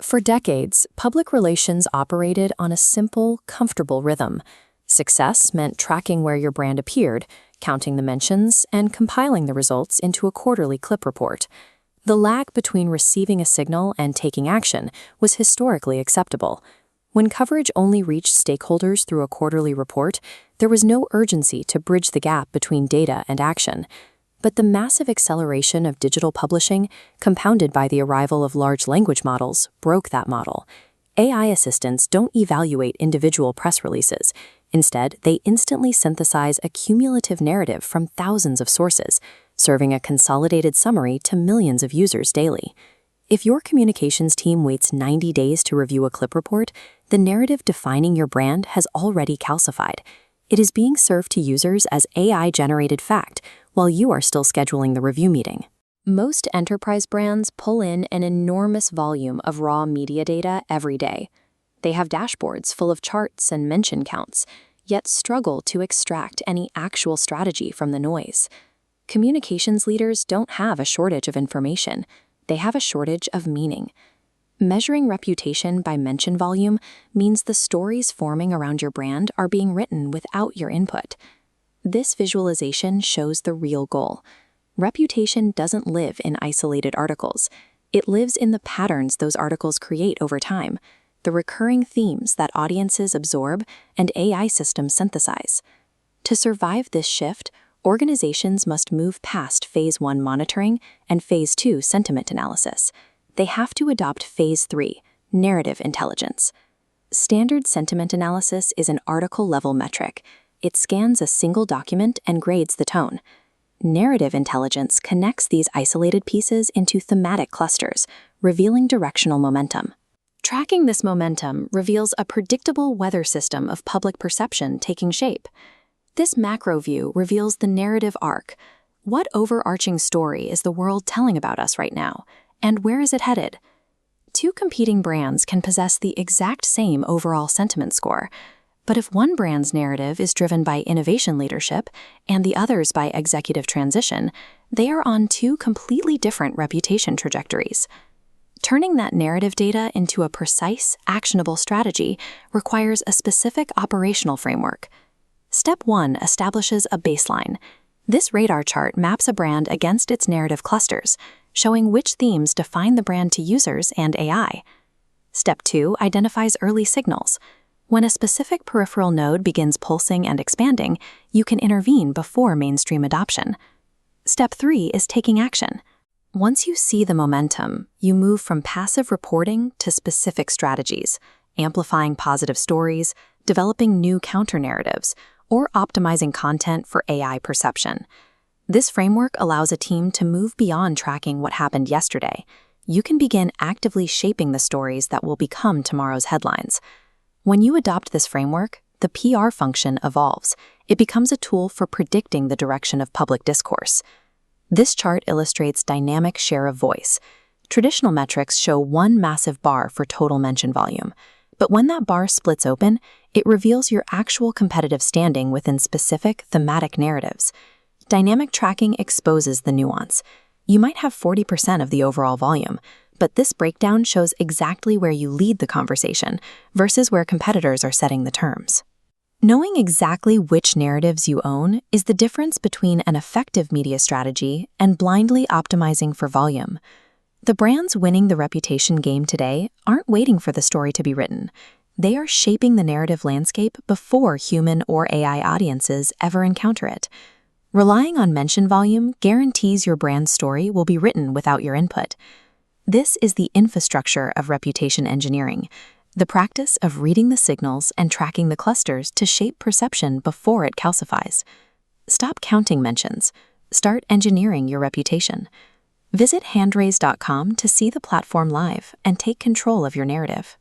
For decades, public relations operated on a simple, comfortable rhythm. Success meant tracking where your brand appeared, counting the mentions, and compiling the results into a quarterly clip report. The lag between receiving a signal and taking action was historically acceptable. When coverage only reached stakeholders through a quarterly report, there was no urgency to bridge the gap between data and action. But the massive acceleration of digital publishing, compounded by the arrival of large language models, broke that model. AI assistants don't evaluate individual press releases. Instead, they instantly synthesize a cumulative narrative from thousands of sources, serving a consolidated summary to millions of users daily. If your communications team waits 90 days to review a clip report, the narrative defining your brand has already calcified. It is being served to users as AI-generated fact, while you are still scheduling the review meeting. Most enterprise brands pull in an enormous volume of raw media data every day. They have dashboards full of charts and mention counts, yet struggle to extract any actual strategy from the noise. Communications leaders don't have a shortage of information. They have a shortage of meaning. Measuring reputation by mention volume means the stories forming around your brand are being written without your input. This visualization shows the real goal. Reputation doesn't live in isolated articles. It lives in the patterns those articles create over time, the recurring themes that audiences absorb and AI systems synthesize. To survive this shift, organizations must move past Phase 1 monitoring and Phase 2 sentiment analysis. They have to adopt Phase 3, narrative intelligence. Standard sentiment analysis is an article-level metric. It scans a single document and grades the tone. Narrative intelligence connects these isolated pieces into thematic clusters, revealing directional momentum. Tracking this momentum reveals a predictable weather system of public perception taking shape. This macro view reveals the narrative arc. What overarching story is the world telling about us right now, and where is it headed? Two competing brands can possess the exact same overall sentiment score, but if one brand's narrative is driven by innovation leadership and the other's by executive transition, they are on two completely different reputation trajectories. Turning that narrative data into a precise, actionable strategy requires a specific operational framework. Step 1 establishes a baseline. This radar chart maps a brand against its narrative clusters, showing which themes define the brand to users and AI. Step 2 identifies early signals. When a specific peripheral node begins pulsing and expanding, you can intervene before mainstream adoption. Step 3 is taking action. Once you see the momentum, you move from passive reporting to specific strategies, amplifying positive stories, developing new counter-narratives, or optimizing content for AI perception. This framework allows a team to move beyond tracking what happened yesterday. You can begin actively shaping the stories that will become tomorrow's headlines. When you adopt this framework, the PR function evolves. It becomes a tool for predicting the direction of public discourse. This chart illustrates dynamic share of voice. Traditional metrics show one massive bar for total mention volume, but when that bar splits open, it reveals your actual competitive standing within specific thematic narratives. Dynamic tracking exposes the nuance. You might have 40% of the overall volume, but this breakdown shows exactly where you lead the conversation versus where competitors are setting the terms. Knowing exactly which narratives you own is the difference between an effective media strategy and blindly optimizing for volume. The brands winning the reputation game today aren't waiting for the story to be written. They are shaping the narrative landscape before human or AI audiences ever encounter it. Relying on mention volume guarantees your brand's story will be written without your input. This is the infrastructure of reputation engineering, the practice of reading the signals and tracking the clusters to shape perception before it calcifies. Stop counting mentions. Start engineering your reputation. Visit handraise.com to see the platform live and take control of your narrative.